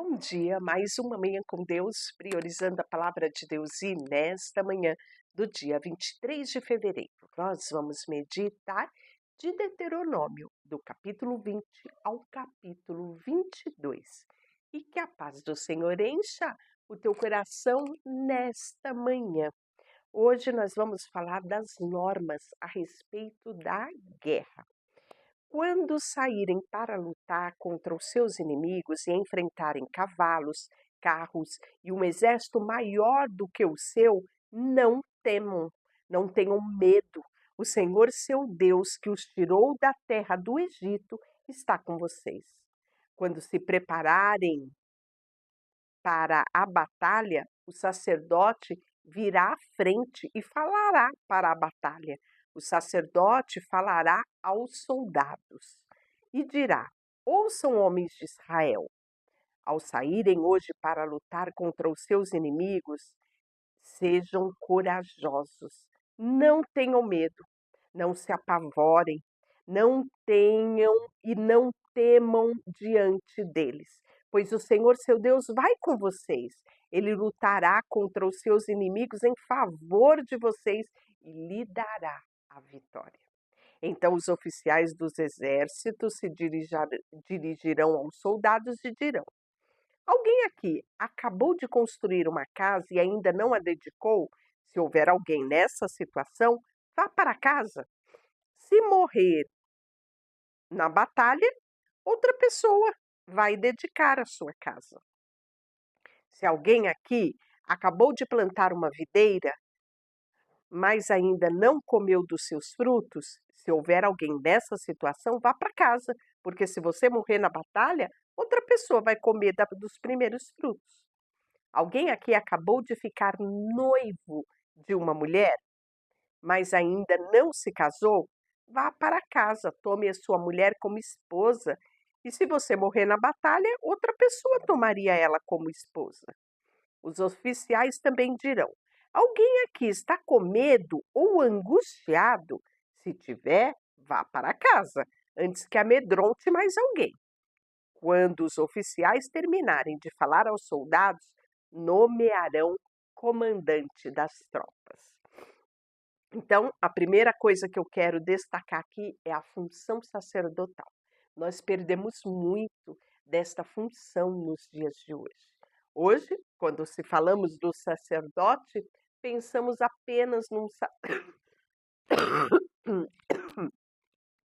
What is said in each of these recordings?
Bom dia, mais uma manhã com Deus, priorizando a palavra de Deus. E nesta manhã do dia 23 de fevereiro, nós vamos meditar de Deuteronômio, do capítulo 20 ao capítulo 22. E que a paz do Senhor encha o teu coração nesta manhã. Hoje nós vamos falar das normas a respeito da guerra. Quando saírem para lutar contra os seus inimigos e enfrentarem cavalos, carros e um exército maior do que o seu, não temam, não tenham medo. O Senhor seu Deus, que os tirou da terra do Egito, está com vocês. Quando se prepararem para a batalha, o sacerdote virá à frente e falará para a batalha. O sacerdote falará aos soldados e dirá: Ouçam, homens de Israel, ao saírem hoje para lutar contra os seus inimigos, sejam corajosos, não tenham medo, não se apavorem, não tenham e não temam diante deles, pois o Senhor seu Deus vai com vocês. Ele lutará contra os seus inimigos em favor de vocês e lhe dará a vitória. Então os oficiais dos exércitos se dirigirão aos soldados e dirão: Alguém aqui acabou de construir uma casa e ainda não a dedicou? Se houver alguém nessa situação, vá para casa. Se morrer na batalha, outra pessoa vai dedicar a sua casa. Se alguém aqui acabou de plantar uma videira, mas ainda não comeu dos seus frutos, se houver alguém nessa situação, vá para casa, porque se você morrer na batalha, outra pessoa vai comer dos primeiros frutos. Alguém aqui acabou de ficar noivo de uma mulher, mas ainda não se casou? Vá para casa, tome a sua mulher como esposa, e se você morrer na batalha, outra pessoa tomaria ela como esposa. Os oficiais também dirão: Alguém aqui está com medo ou angustiado? Se tiver, vá para casa, antes que amedronte mais alguém. Quando os oficiais terminarem de falar aos soldados, nomearão comandante das tropas. Então, a primeira coisa que eu quero destacar aqui é a função sacerdotal. Nós perdemos muito desta função nos dias de hoje. Hoje, quando se falamos do sacerdote, pensamos apenas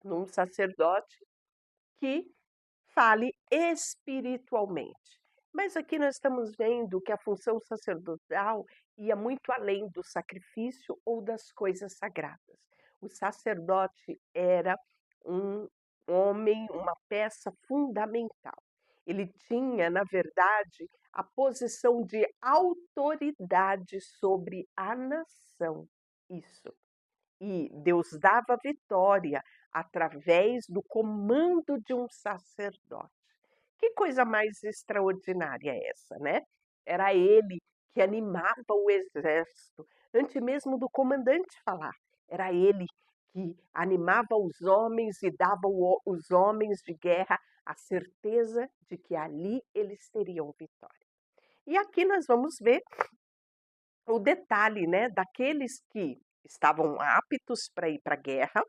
num sacerdote que fale espiritualmente. Mas aqui nós estamos vendo que a função sacerdotal ia muito além do sacrifício ou das coisas sagradas. O sacerdote era um homem, uma peça fundamental. Ele tinha, na verdade, a posição de autoridade sobre a nação. Isso. E Deus dava vitória através do comando de um sacerdote. Que coisa mais extraordinária é essa, né? Era ele que animava o exército, antes mesmo do comandante falar. Era ele que animava os homens e dava os homens de guerra a certeza de que ali eles teriam vitória. E aqui nós vamos ver o detalhe, né, daqueles que estavam aptos para ir para a guerra,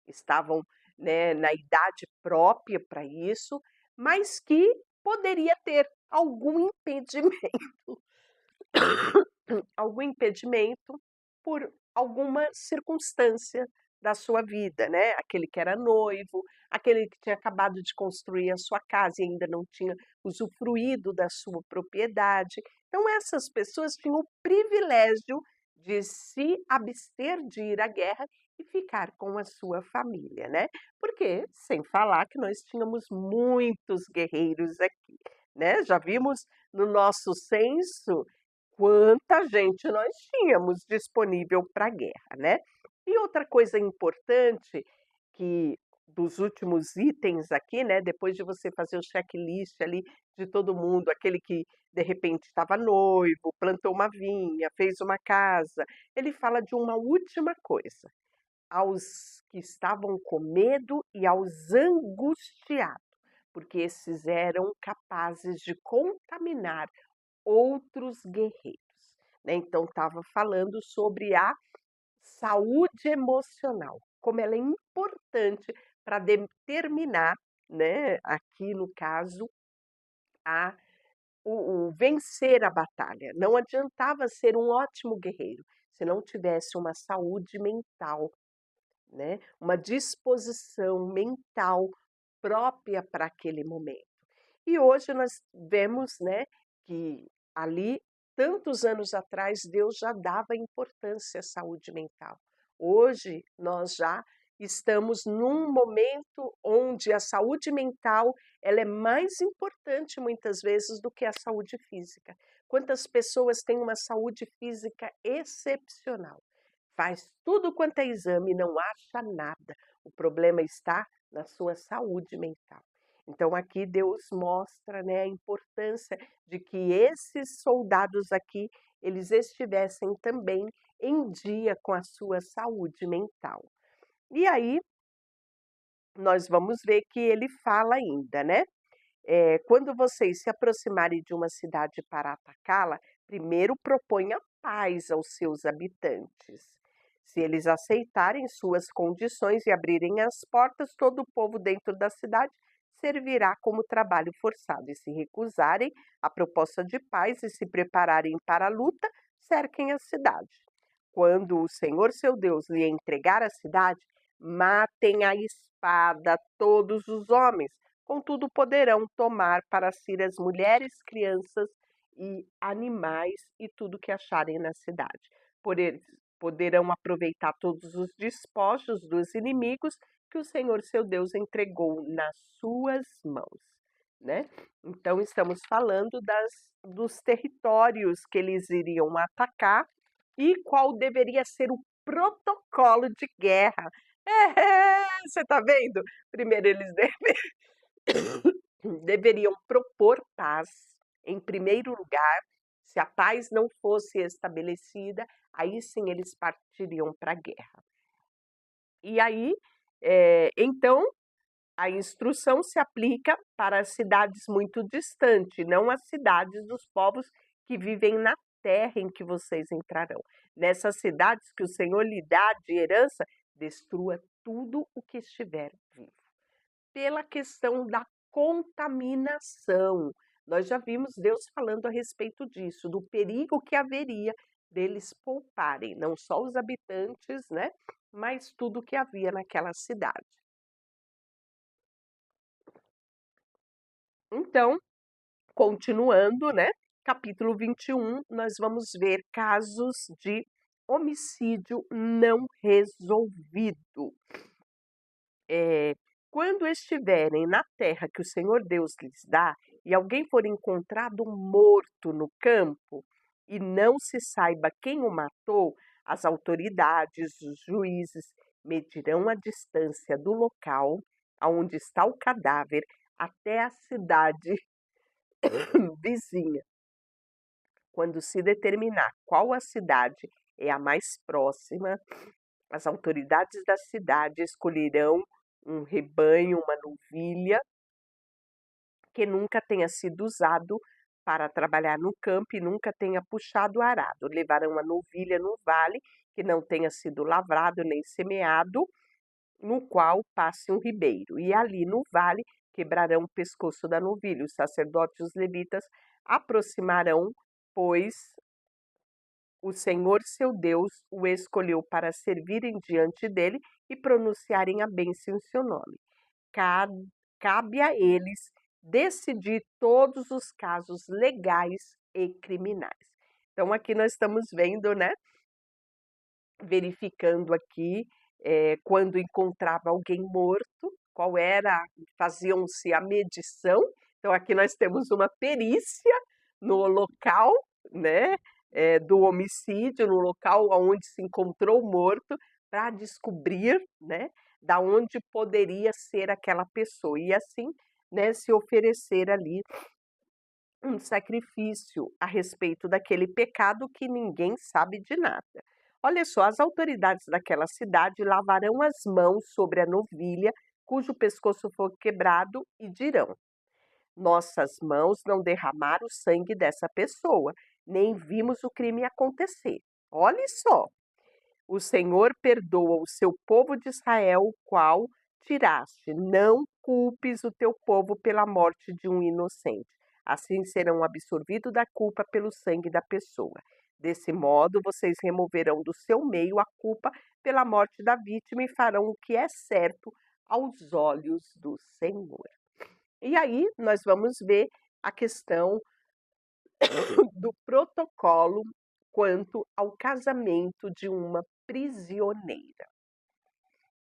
estavam, né, na idade própria para isso, mas que poderia ter algum impedimento, algum impedimento por alguma circunstância da sua vida, né? Aquele que era noivo, aquele que tinha acabado de construir a sua casa e ainda não tinha usufruído da sua propriedade. Então, essas pessoas tinham o privilégio de se abster de ir à guerra e ficar com a sua família, né? Porque, sem falar que nós tínhamos muitos guerreiros aqui, né? Já vimos no nosso censo quanta gente nós tínhamos disponível para a guerra, né? E outra coisa importante que dos últimos itens aqui, né, depois de você fazer o checklist ali de todo mundo, aquele que de repente estava noivo, plantou uma vinha, fez uma casa, ele fala de uma última coisa: aos que estavam com medo e aos angustiados. porque esses eram capazes de contaminar outros guerreiros, né. Então estava falando sobre a saúde emocional, como ela é importante para determinar, né, aqui no caso, a o vencer a batalha. Não adiantava ser um ótimo guerreiro, se não tivesse uma saúde mental, né, uma disposição mental própria para aquele momento. E hoje nós vemos, né, que ali, tantos anos atrás, Deus já dava importância à saúde mental. Hoje nós já estamos num momento onde a saúde mental, ela é mais importante muitas vezes do que a saúde física. Quantas pessoas têm uma saúde física excepcional? Faz tudo quanto é exame e não acha nada. O problema está na sua saúde mental. Então aqui Deus mostra, né, a importância de que esses soldados aqui, eles estivessem também em dia com a sua saúde mental. E aí nós vamos ver que ele fala ainda, né? Quando vocês se aproximarem de uma cidade para atacá-la, primeiro proponha paz aos seus habitantes. Se eles aceitarem suas condições e abrirem as portas, todo o povo dentro da cidade servirá como trabalho forçado. E se recusarem a proposta de paz e se prepararem para a luta, cerquem a cidade. Quando o Senhor seu Deus lhe entregar a cidade, matem à espada todos os homens. Contudo, poderão tomar para si as mulheres, crianças e animais e tudo que acharem na cidade. Por eles poderão aproveitar todos os despojos dos inimigos que o Senhor seu Deus entregou nas suas mãos, né? Então estamos falando dos territórios que eles iriam atacar e qual deveria ser o protocolo de guerra. Você está vendo? Primeiro eles deveriam propor paz em primeiro lugar. Se a paz não fosse estabelecida, aí sim eles partiriam para a guerra. E aí, então, a instrução se aplica para as cidades muito distantes, não as cidades dos povos que vivem na terra em que vocês entrarão. Nessas cidades que o Senhor lhe dá de herança, destrua tudo o que estiver vivo. Pela questão da contaminação, nós já vimos Deus falando a respeito disso, do perigo que haveria deles pouparem, não só os habitantes, né, mas tudo que havia naquela cidade. Então, continuando, né, capítulo 21, nós vamos ver casos de homicídio não resolvido. Quando estiverem na terra que o Senhor Deus lhes dá, e alguém for encontrado morto no campo, e não se saiba quem o matou, as autoridades, os juízes, medirão a distância do local aonde está o cadáver até a cidade vizinha. Quando se determinar qual a cidade é a mais próxima, as autoridades da cidade escolherão um rebanho, uma novilha, que nunca tenha sido usado para trabalhar no campo e nunca tenha puxado o arado. Levarão a novilha no vale, que não tenha sido lavrado nem semeado, no qual passe um ribeiro. E ali no vale quebrarão o pescoço da novilha. Os sacerdotes e os levitas aproximarão, pois o Senhor seu Deus o escolheu para servirem diante dele e pronunciarem a bênção em seu nome. Cabe a eles decidir todos os casos legais e criminais. Então aqui nós estamos vendo, né, verificando aqui, quando encontrava alguém morto, qual era, faziam-se a medição. Então aqui nós temos uma perícia no local, né, do homicídio, no local onde se encontrou morto, para descobrir, né, da onde poderia ser aquela pessoa e assim, né, se oferecer ali um sacrifício a respeito daquele pecado que ninguém sabe de nada. Olha só, as autoridades daquela cidade lavarão as mãos sobre a novilha cujo pescoço for quebrado e dirão: nossas mãos não derramaram o sangue dessa pessoa, nem vimos o crime acontecer. Olhe só, o Senhor perdoa o seu povo de Israel, o qual tiraste. Não culpes o teu povo pela morte de um inocente. Assim serão absorvidos da culpa pelo sangue da pessoa. Desse modo, vocês removerão do seu meio a culpa pela morte da vítima e farão o que é certo aos olhos do Senhor. E aí nós vamos ver a questão do protocolo quanto ao casamento de uma prisioneira.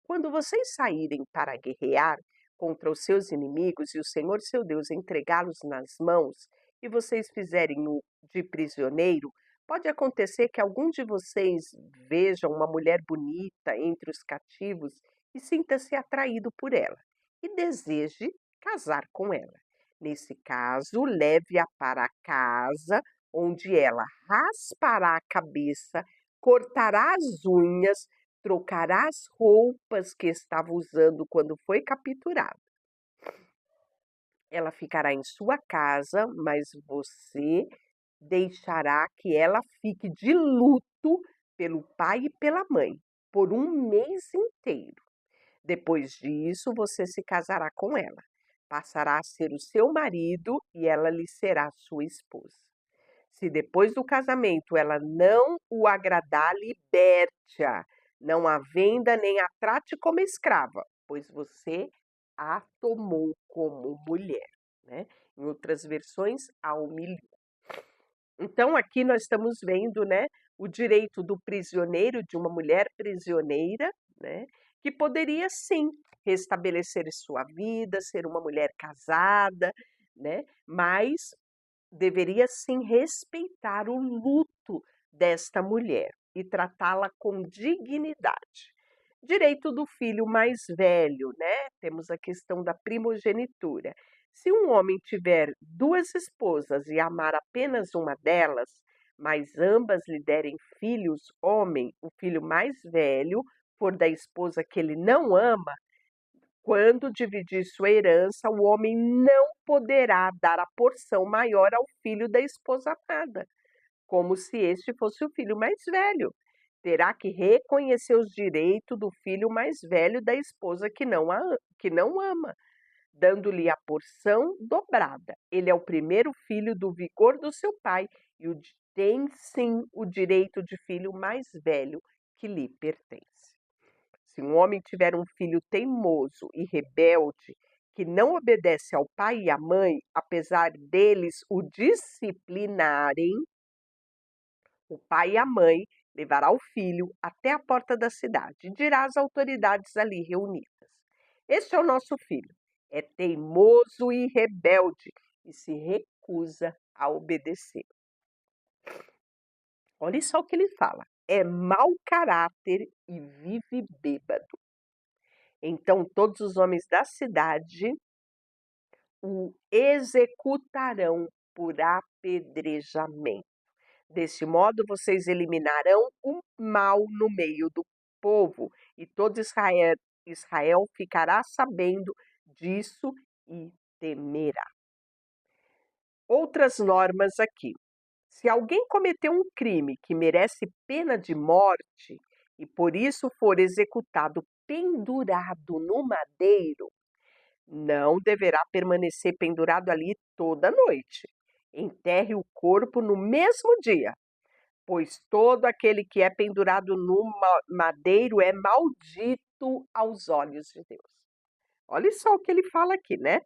Quando vocês saírem para guerrear contra os seus inimigos e o Senhor seu Deus entregá-los nas mãos, e vocês fizerem-o de prisioneiro, pode acontecer que algum de vocês veja uma mulher bonita entre os cativos e sinta-se atraído por ela e deseje casar com ela. Nesse caso, leve-a para a casa, onde ela raspará a cabeça, cortará as unhas, trocará as roupas que estava usando quando foi capturada. Ela ficará em sua casa, mas você deixará que ela fique de luto pelo pai e pela mãe por um mês inteiro. Depois disso, você se casará com ela. Passará a ser o seu marido e ela lhe será sua esposa. Se depois do casamento ela não o agradar, liberte-a. Não a venda nem a trate como escrava, pois você a tomou como mulher, né? Em outras versões, a humilhou. Então, aqui nós estamos vendo, né, o direito do prisioneiro, de uma mulher prisioneira, né, que poderia sim restabelecer sua vida, ser uma mulher casada, né, mas deveria sim respeitar o luto desta mulher e tratá-la com dignidade. Direito do filho mais velho, né? Temos a questão da primogenitura. Se um homem tiver duas esposas e amar apenas uma delas, mas ambas lhe derem filhos homem, o filho mais velho for da esposa que ele não ama, quando dividir sua herança, o homem não poderá dar a porção maior ao filho da esposa amada, como se este fosse o filho mais velho. Terá que reconhecer os direitos do filho mais velho da esposa que não ama, dando-lhe a porção dobrada. Ele é o primeiro filho do vigor do seu pai e tem sim o direito de filho mais velho que lhe pertence. Se um homem tiver um filho teimoso e rebelde, que não obedece ao pai e à mãe, apesar deles o disciplinarem, o pai e a mãe levará o filho até a porta da cidade e dirá às autoridades ali reunidas: este é o nosso filho, é teimoso e rebelde e se recusa a obedecer. Olha só o que ele fala: é mau caráter e vive bêbado. Então todos os homens da cidade o executarão por apedrejamento. Deste modo, vocês eliminarão o mal no meio do povo, e todo Israel ficará sabendo disso e temerá. Outras normas aqui. Se alguém cometeu um crime que merece pena de morte e por isso for executado pendurado no madeiro, não deverá permanecer pendurado ali toda a noite. Enterre o corpo no mesmo dia, pois todo aquele que é pendurado no madeiro é maldito aos olhos de Deus. Olha só o que ele fala aqui, né?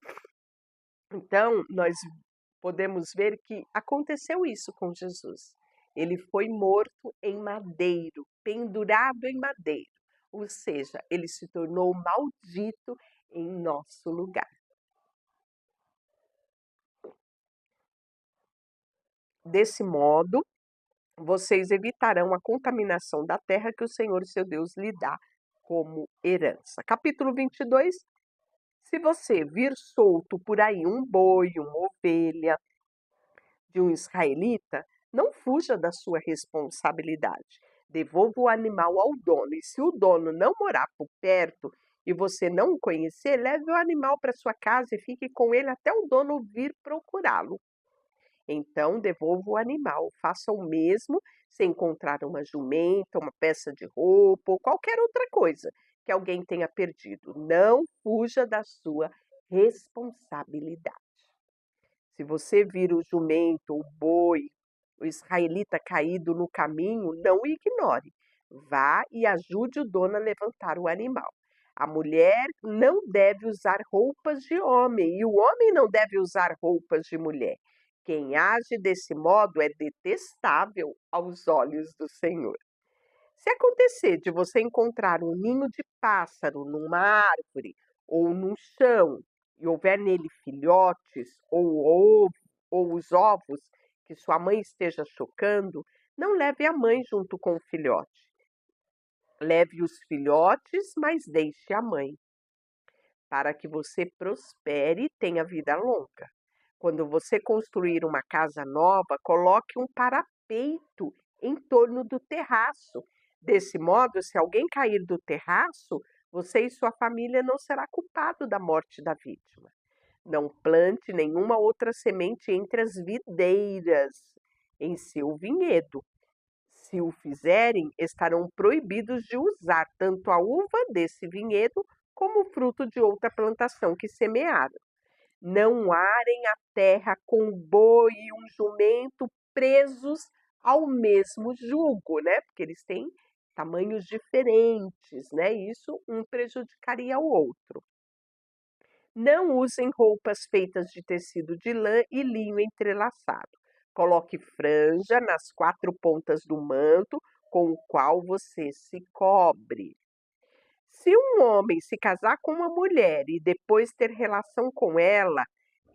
Então, nós podemos ver que aconteceu isso com Jesus. Ele foi morto em madeiro, pendurado em madeiro. Ou seja, ele se tornou maldito em nosso lugar. Desse modo, vocês evitarão a contaminação da terra que o Senhor, seu Deus, lhe dá como herança. Capítulo 22. Se você vir solto por aí um boi, uma ovelha de um israelita, não fuja da sua responsabilidade. Devolva o animal ao dono. E se o dono não morar por perto e você não o conhecer, leve o animal para sua casa e fique com ele até o dono vir procurá-lo. Então, devolva o animal. Faça o mesmo se encontrar uma jumenta, uma peça de roupa ou qualquer outra coisa que alguém tenha perdido. Não fuja da sua responsabilidade. Se você vir o jumento, o boi, o israelita caído no caminho, não o ignore. Vá e ajude o dono a levantar o animal. A mulher não deve usar roupas de homem e o homem não deve usar roupas de mulher. Quem age desse modo é detestável aos olhos do Senhor. Se acontecer de você encontrar um ninho de pássaro numa árvore ou no chão e houver nele filhotes ou os ovos que sua mãe esteja chocando, não leve a mãe junto com o filhote. Leve os filhotes, mas deixe a mãe, para que você prospere e tenha vida longa. Quando você construir uma casa nova, coloque um parapeito em torno do terraço. Desse modo, se alguém cair do terraço, você e sua família não será culpado da morte da vítima. Não plante nenhuma outra semente entre as videiras em seu vinhedo. Se o fizerem, estarão proibidos de usar tanto a uva desse vinhedo como o fruto de outra plantação que semearam. Não arem a terra com um boi e um jumento presos ao mesmo jugo, né? Porque eles têm tamanhos diferentes, né? Isso um prejudicaria o outro. Não usem roupas feitas de tecido de lã e linho entrelaçado. Coloque franja nas 4 pontas do manto com o qual você se cobre. Se um homem se casar com uma mulher e depois ter relação com ela,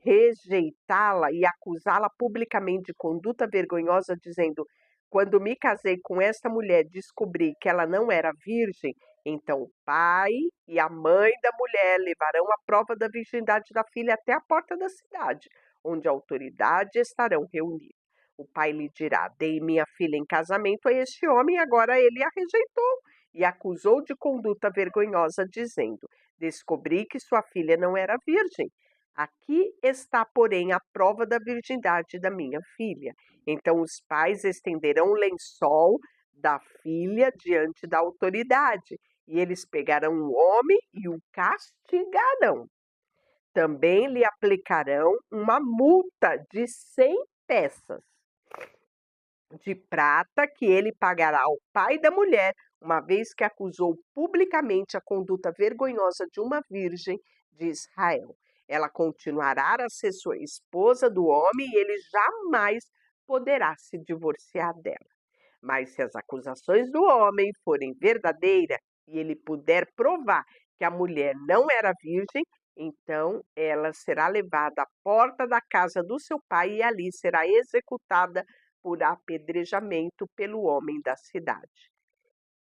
rejeitá-la e acusá-la publicamente de conduta vergonhosa, dizendo: quando me casei com esta mulher, descobri que ela não era virgem, então o pai e a mãe da mulher levarão a prova da virgindade da filha até a porta da cidade, onde a autoridade estarão reunidas. O pai lhe dirá: dei minha filha em casamento a este homem, e agora ele a rejeitou e acusou de conduta vergonhosa, dizendo: descobri que sua filha não era virgem. Aqui está, porém, a prova da virgindade da minha filha. Então os pais estenderão o lençol da filha diante da autoridade, e eles pegarão o homem e o castigarão. Também lhe aplicarão uma multa de 100 peças de prata que ele pagará ao pai da mulher, uma vez que acusou publicamente a conduta vergonhosa de uma virgem de Israel. Ela continuará a ser sua esposa do homem e ele jamais poderá se divorciar dela. Mas se as acusações do homem forem verdadeiras e ele puder provar que a mulher não era virgem, então ela será levada à porta da casa do seu pai e ali será executada por apedrejamento pelo homem da cidade.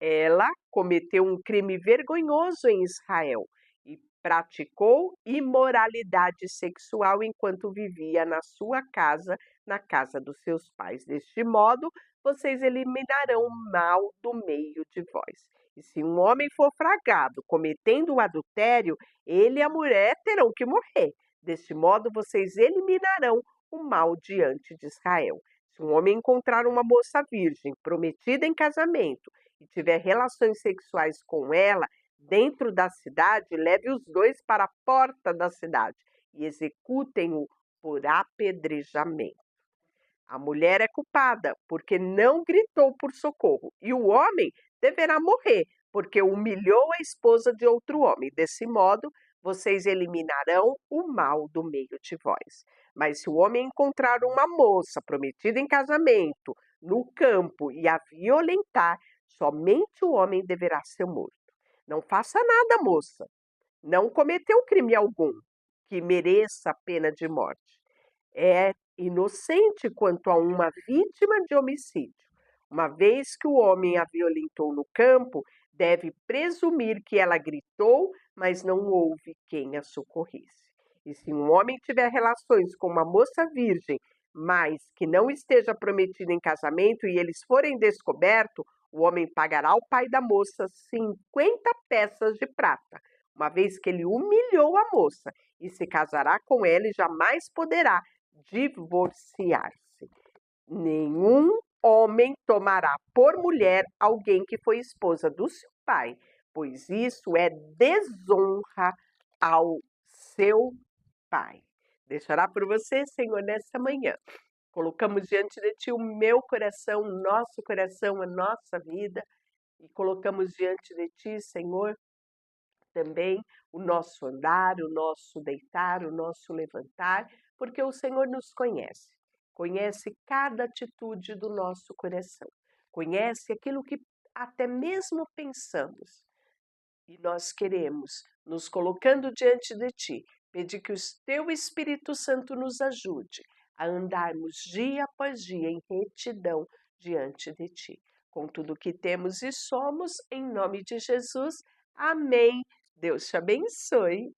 Ela cometeu um crime vergonhoso em Israel e praticou imoralidade sexual enquanto vivia na sua casa, na casa dos seus pais. Deste modo, vocês eliminarão o mal do meio de vós. E se um homem for flagrado cometendo o adultério, ele e a mulher terão que morrer. Deste modo, vocês eliminarão o mal diante de Israel. Se um homem encontrar uma moça virgem prometida em casamento e tiver relações sexuais com ela dentro da cidade, leve os dois para a porta da cidade e executem-o por apedrejamento. A mulher é culpada porque não gritou por socorro, e o homem deverá morrer porque humilhou a esposa de outro homem. Desse modo, vocês eliminarão o mal do meio de vós. Mas se o homem encontrar uma moça prometida em casamento no campo e a violentar, somente o homem deverá ser morto. Não faça nada, moça. Não cometeu crime algum que mereça a pena de morte. É inocente quanto a uma vítima de homicídio. Uma vez que o homem a violentou no campo, deve presumir que ela gritou, mas não houve quem a socorresse. E se um homem tiver relações com uma moça virgem, mas que não esteja prometida em casamento e eles forem descobertos, o homem pagará ao pai da moça 50 peças de prata, uma vez que ele humilhou a moça, e se casará com ela e jamais poderá divorciar-se. Nenhum homem tomará por mulher alguém que foi esposa do seu pai, pois isso é desonra ao seu pai. Deixará por você, Senhor, nessa manhã. Colocamos diante de Ti o meu coração, o nosso coração, a nossa vida, e colocamos diante de Ti, Senhor, também o nosso andar, o nosso deitar, o nosso levantar, porque o Senhor nos conhece. Conhece cada atitude do nosso coração. Conhece aquilo que até mesmo pensamos. E nós queremos, nos colocando diante de Ti, pedir que o Teu Espírito Santo nos ajude a andarmos dia após dia em retidão diante de Ti. Com tudo que temos e somos, em nome de Jesus. Amém. Deus te abençoe.